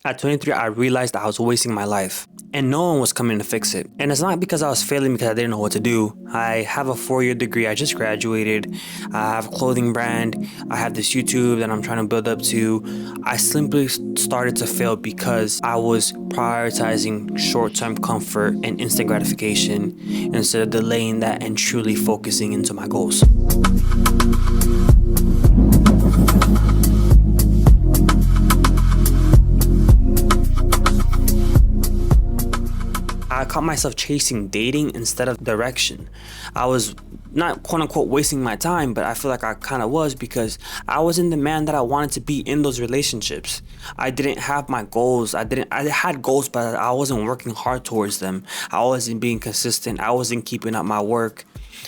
At 23, I realized I was wasting my life and no one was coming to fix it. And it's not because I was failing because I didn't know what to do. I have a 4-year degree. I just graduated. I have a clothing brand. I have this YouTube that I'm trying to build up to. I simply started to fail because I was prioritizing short-term comfort and instant gratification instead of delaying that and truly focusing into my goals. I caught myself chasing dating instead of direction. I was not quote unquote wasting my time, but I feel like I kind of was because I wasn't the man that I wanted to be in those relationships. I didn't have my goals. I had goals, but I wasn't working hard towards them. I wasn't being consistent. I wasn't keeping up my work.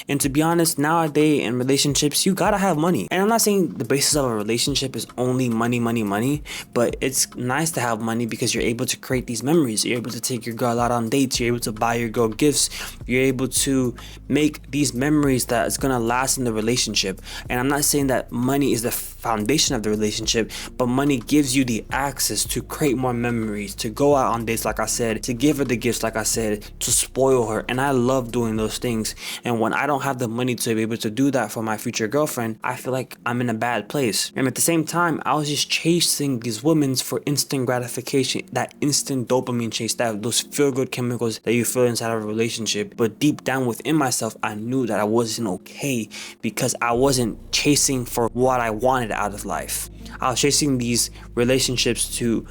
And to be honest, nowadays in relationships, you gotta have money. And I'm not saying the basis of a relationship is only money, but it's nice to have money because you're able to create these memories. You're able to take your girl out on dates. You're able to buy your girl gifts. You're able to make these memories that is gonna last in the relationship. And I'm not saying that money is the foundation of the relationship, but money gives you the access to create more memories, to go out on dates, like I said, to give her the gifts, like I said, to spoil her. And I love doing those things. And when I don't have the money to be able to do that for my future girlfriend, I feel like I'm in a bad place. And at the same time, I was just chasing these women for instant gratification, that instant dopamine chase, those feel-good chemicals that you feel inside of a relationship. But deep down within myself, I knew that I wasn't okay because I wasn't chasing for what I wanted out of life. I was chasing these relationships to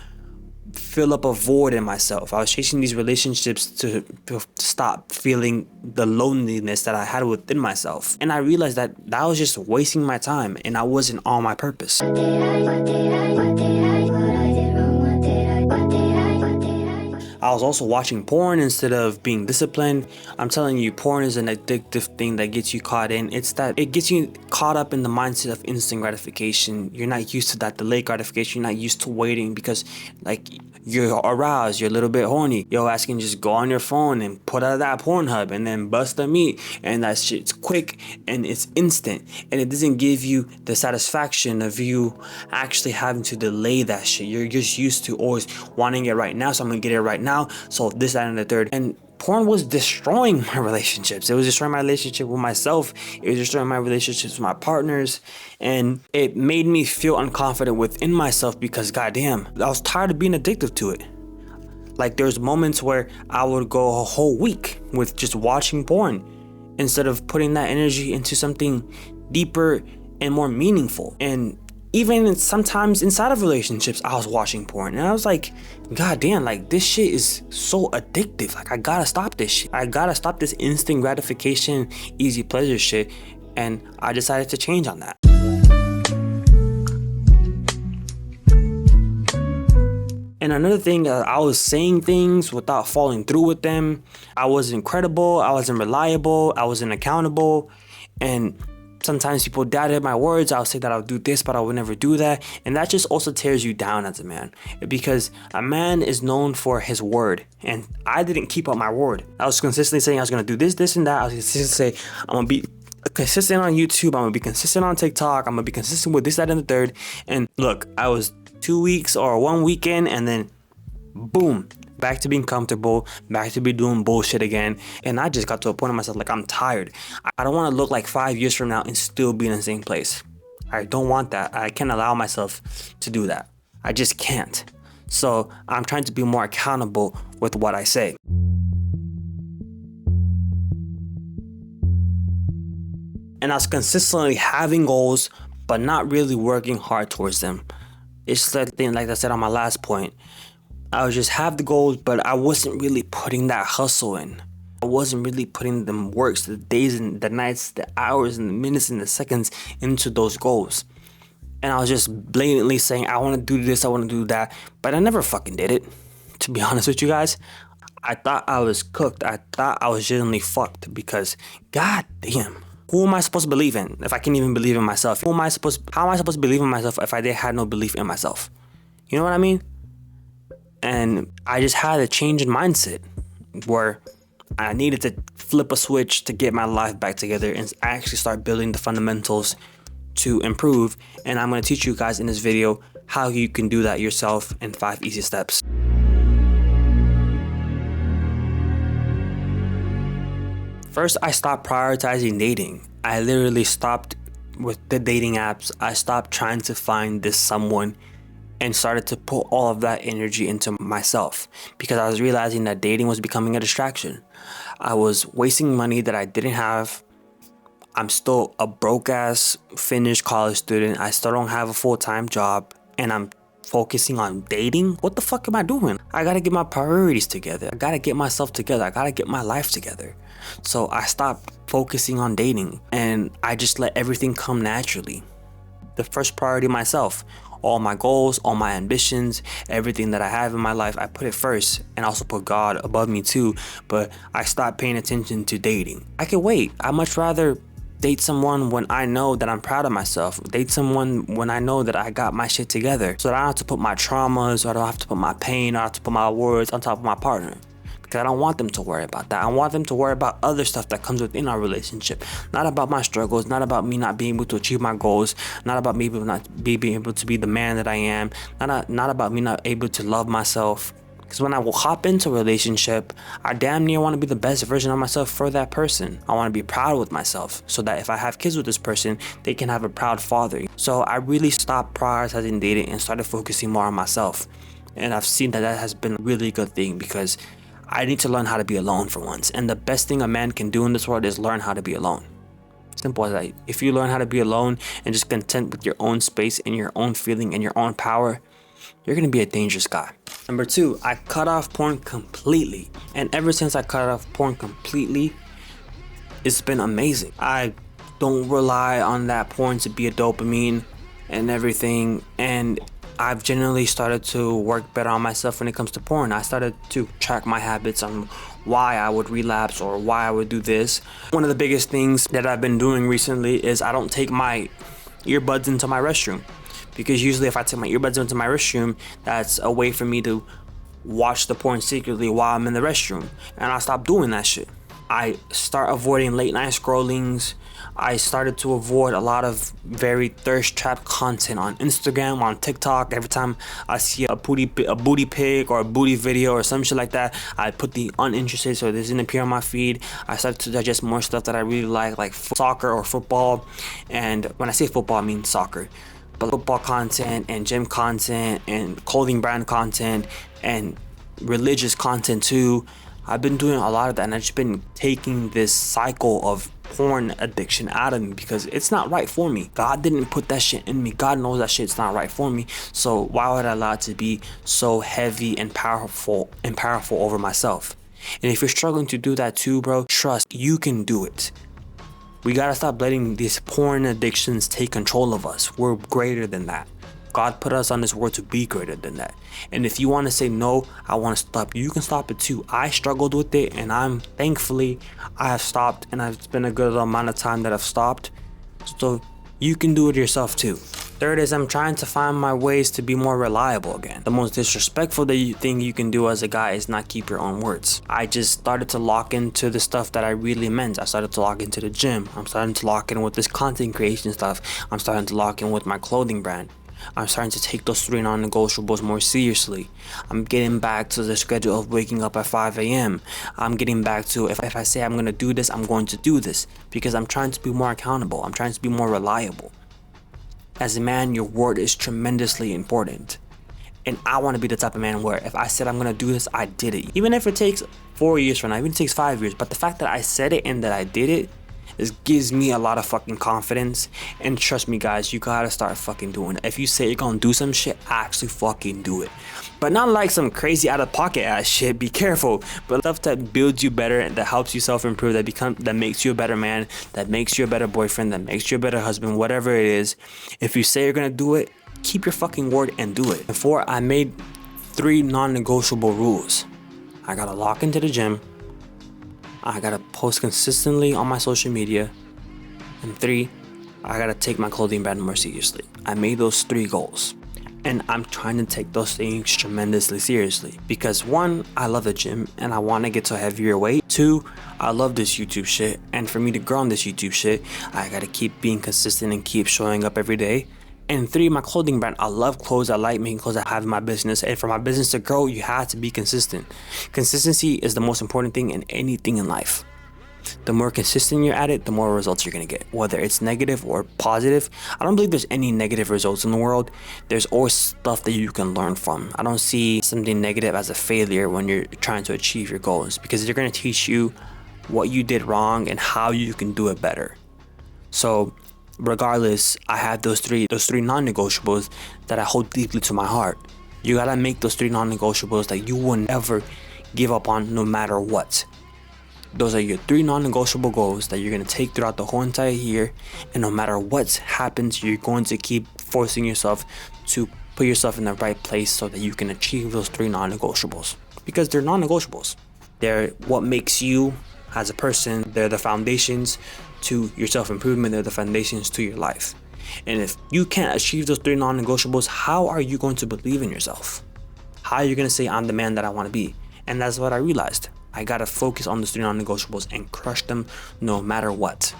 fill up a void in myself. I was chasing these relationships to stop feeling the loneliness that I had within myself. And I realized that was just wasting my time and I wasn't on my purpose. I was also watching porn instead of being disciplined. I'm telling you, porn is an addictive thing that gets you caught in. It gets you caught up in the mindset of instant gratification. You're not used to that delayed gratification. You're not used to waiting because like you're aroused, you're a little bit horny. Yo, ass can just go on your phone and put out that Pornhub and then bust the meat. And that shit's quick and it's instant. And it doesn't give you the satisfaction of you actually having to delay that shit. You're just used to always wanting it right now. So I'm gonna get it right now. So this, that, and the third. And porn was destroying my relationships. It was destroying my relationship with myself. It was destroying my relationships with my partners. And it made me feel unconfident within myself because goddamn, I was tired of being addicted to it. Like there's moments where I would go a whole week with just watching porn instead of putting that energy into something deeper and more meaningful. And even sometimes inside of relationships, I was watching porn and I was like, God damn, like this shit is so addictive. Like I gotta stop this shit. I gotta stop this instant gratification, easy pleasure shit. And I decided to change on that. And another thing, I was saying things without following through with them. I wasn't credible, I wasn't reliable, I wasn't accountable. And sometimes people doubted my words. I'll say that I'll do this, but I would never do that. And that just also tears you down as a man because a man is known for his word. And I didn't keep up my word. I was consistently saying I was going to do this, this, and that. I was consistently saying I'm going to be consistent on YouTube. I'm going to be consistent on TikTok. I'm going to be consistent with this, that, and the third. And look, I was 2 weeks or 1 weekend and then boom, back to being comfortable, back to be doing bullshit again. And I just got to a point of myself like I'm tired. I don't want to look like 5 years from now and still be in the same place. I don't want that. I can't allow myself to do that. I just can't. So I'm trying to be more accountable with what I say. And I was consistently having goals, but not really working hard towards them. It's the thing, like I said on my last point. I would just have the goals, but I wasn't really putting that hustle in. I wasn't really putting the works, the days and the nights, the hours and the minutes and the seconds into those goals. And I was just blatantly saying, I want to do this, I want to do that. But I never fucking did it, to be honest with you guys. I thought I was cooked. I thought I was genuinely fucked because, god damn, who am I supposed to believe in if I can't even believe in myself? How am I supposed to believe in myself if I had no belief in myself? You know what I mean? And I just had a change in mindset where I needed to flip a switch to get my life back together and actually start building the fundamentals to improve. And I'm going to teach you guys in this video how you can do that yourself in 5 easy steps. First, I stopped prioritizing dating. I literally stopped with the dating apps. I stopped trying to find this someone and started to put all of that energy into myself, because I was realizing that dating was becoming a distraction. I was wasting money that I didn't have. I'm still a broke ass finished college student. I still don't have a full-time job, and I'm focusing on dating. What the fuck am I doing? I gotta get my priorities together. I gotta get myself together. I gotta get my life together. So I stopped focusing on dating, and I just let everything come naturally. The first priority, myself. All my goals, all my ambitions, everything that I have in my life, I put it first, and also put God above me too. But I stopped paying attention to dating. I could wait. I'd much rather date someone when I know that I'm proud of myself. Date someone when I know that I got my shit together, so that I don't have to put my traumas, or I don't have to put my pain, or I don't have to put my words on top of my partner. Because I don't want them to worry about that. I want them to worry about other stuff that comes within our relationship. Not about my struggles, not about me not being able to achieve my goals, not about me not being able to be the man that I am, not about me not able to love myself. Because when I will hop into a relationship, I damn near want to be the best version of myself for that person. I want to be proud with myself, so that if I have kids with this person, they can have a proud father. So I really stopped prioritizing dating and started focusing more on myself. And I've seen that has been a really good thing, because I need to learn how to be alone for once. And the best thing a man can do in this world is learn how to be alone. Simple as that. If you learn how to be alone and just content with your own space and your own feeling and your own power, you're going to be a dangerous guy. Number 2, I cut off porn completely. And ever since I cut off porn completely, it's been amazing. I don't rely on that porn to be a dopamine and everything. And I've generally started to work better on myself when it comes to porn. I started to track my habits on why I would relapse or why I would do this. One of the biggest things that I've been doing recently is I don't take my earbuds into my restroom. Because usually if I take my earbuds into my restroom, that's a way for me to watch the porn secretly while I'm in the restroom. And I stopped doing that shit. I start avoiding late night scrollings. I started to avoid a lot of very thirst trap content on Instagram, on TikTok. Every time I see a booty pic or a booty video or some shit like that, I put the uninterested so it doesn't appear on my feed. I started to digest more stuff that I really like soccer or football. And when I say football, I mean soccer. But football content and gym content and clothing brand content and religious content too. I've been doing a lot of that, and I've just been taking this cycle of porn addiction out of me, because it's not right for me. God didn't put that shit in me. God knows that shit's not right for me. So why would I allow it to be so heavy and powerful over myself? And if you're struggling to do that too, bro, trust you can do it. We gotta stop letting these porn addictions take control of us. We're greater than that. God put us on this world to be greater than that. And if you want to say, no, I want to stop, you can stop it too. I struggled with it, and thankfully I have stopped, and it's been a good amount of time that I've stopped. So you can do it yourself too. Third is I'm trying to find my ways to be more reliable again. The most disrespectful thing you can do as a guy is not keep your own words. I just started to lock into the stuff that I really meant. I started to lock into the gym. I'm starting to lock in with this content creation stuff. I'm starting to lock in with my clothing brand. I'm starting to take those 3 non-negotiables more seriously. I'm getting back to the schedule of waking up at 5 a.m. I'm getting back to, if I say I'm going to do this, I'm going to do this. Because I'm trying to be more accountable. I'm trying to be more reliable. As a man, your word is tremendously important. And I want to be the type of man where if I said I'm going to do this, I did it. Even if it takes 4 years from now, even if it takes 5 years. But the fact that I said it and that I did it, this gives me a lot of fucking confidence. And trust me, guys, you gotta start fucking doing it. If you say you're gonna do some shit, actually fucking do it. But not like some crazy out of pocket ass shit. Be careful. But stuff that builds you better, that helps you self-improve, that makes you a better man, that makes you a better boyfriend, that makes you a better husband, whatever it is. If you say you're gonna do it, keep your fucking word and do it. Before, I made 3 non-negotiable rules. I gotta lock into the gym. I gotta post consistently on my social media. And 3, I gotta take my clothing brand more seriously. I made those 3 goals. And I'm trying to take those things tremendously seriously. Because 1, I love the gym and I wanna get to a heavier weight. 2, I love this YouTube shit. And for me to grow on this YouTube shit, I gotta keep being consistent and keep showing up every day. And 3, my clothing brand. I love clothes. I like making clothes. I have my business. And for my business to grow, you have to be consistent. Consistency is the most important thing in anything in life. The more consistent you're at it, the more results you're going to get, whether it's negative or positive. I don't believe there's any negative results in the world. There's always stuff that you can learn from. I don't see something negative as a failure when you're trying to achieve your goals, because they're going to teach you what you did wrong and how you can do it better. So regardless, I have those three non-negotiables that I hold deeply to my heart. You got to make those 3 non-negotiables that you will never give up on, no matter what. Those are your 3 non-negotiable goals that you're going to take throughout the whole entire year. And no matter what happens, you're going to keep forcing yourself to put yourself in the right place so that you can achieve those 3 non-negotiables. Because they're non-negotiables. They're what makes you as a person. They're the foundations to your self-improvement. They're the foundations to your life. And if you can't achieve those 3 non-negotiables, how are you going to believe in yourself? How are you going to say, I'm the man that I want to be? And that's what I realized. I gotta focus on those 3 non-negotiables and crush them no matter what.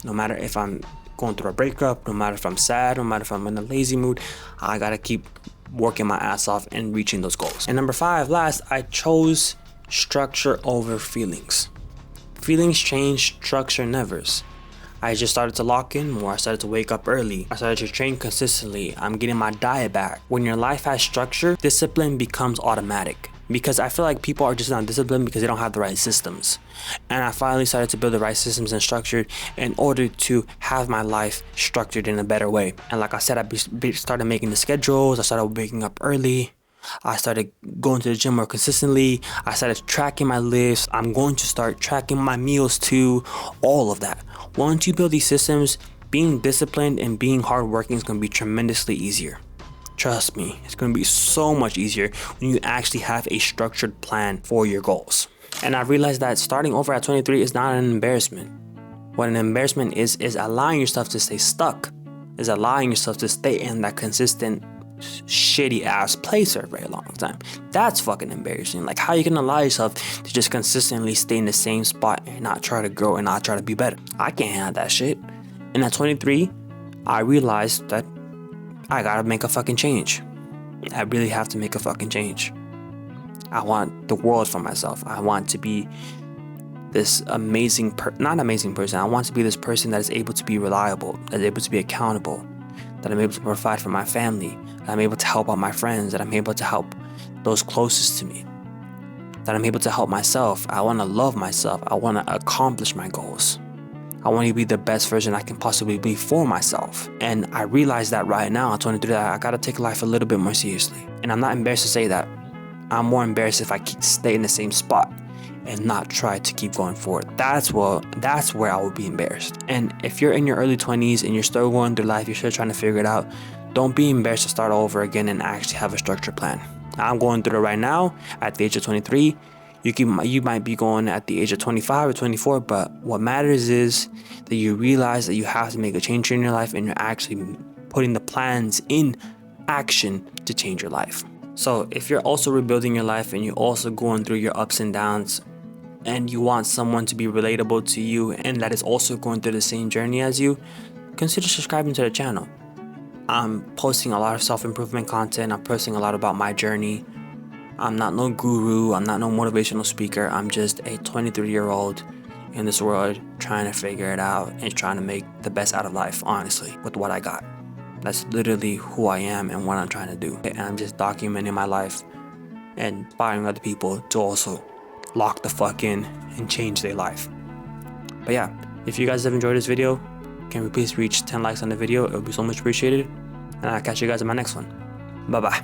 No matter if I'm going through a breakup, no matter if I'm sad, no matter if I'm in a lazy mood, I gotta keep working my ass off and reaching those goals. And number 5, last, I chose structure over feelings. Feelings change, structure nevers. I just started to lock in more. I started to wake up early. I started to train consistently. I'm getting my diet back. When your life has structure, discipline becomes automatic. Because I feel like people are just not disciplined because they don't have the right systems. And I finally started to build the right systems and structured in order to have my life structured in a better way. And like I said, I started making the schedules. I started waking up early. I started going to the gym more consistently. I started tracking my lifts. I'm going to start tracking my meals too. All of that. Once you build these systems, being disciplined and being hardworking is going to be tremendously easier. Trust me, it's going to be so much easier when you actually have a structured plan for your goals. And I realized that starting over at 23 is not an embarrassment. What an embarrassment is allowing yourself to stay stuck, is allowing yourself to stay in that consistent, shitty ass place for a very long time. That's fucking embarrassing. Like, how you can allow yourself to just consistently stay in the same spot and not try to grow and not try to be better. I can't have that shit. And at 23, I realized that I gotta make a fucking change. I really have to make a fucking change. I want the world for myself. I want to be this not amazing person. I want to be this person that is able to be reliable, that is able to be accountable, that I'm able to provide for my family, that I'm able to help out my friends, that I'm able to help those closest to me, that I'm able to help myself. I want to love myself. I want to accomplish my goals. I want to be the best version I can possibly be for myself. And I realize that right now at 23, that I gotta take life a little bit more seriously. And I'm not embarrassed to say that. I'm more embarrassed if I stay in the same spot and not try to keep going forward. That's where I would be embarrassed. And if you're in your early 20s and you're still going through life, you're still trying to figure it out, don't be embarrassed to start over again and actually have a structured plan. I'm going through it right now at the age of 23. You might be going at the age of 25 or 24, but what matters is that you realize that you have to make a change in your life and you're actually putting the plans in action to change your life. So if you're also rebuilding your life and you're also going through your ups and downs and you want someone to be relatable to you and that is also going through the same journey as you, consider subscribing to the channel. I'm posting a lot of self-improvement content. I'm posting a lot about my journey. I'm not no guru, I'm not no motivational speaker, I'm just a 23-year-old in this world trying to figure it out and trying to make the best out of life, honestly, with what I got. That's literally who I am and what I'm trying to do. And I'm just documenting my life and inspiring other people to also lock the fuck in and change their life. But yeah, if you guys have enjoyed this video, can we please reach 10 likes on the video? It would be so much appreciated. And I'll catch you guys in my next one. Bye-bye.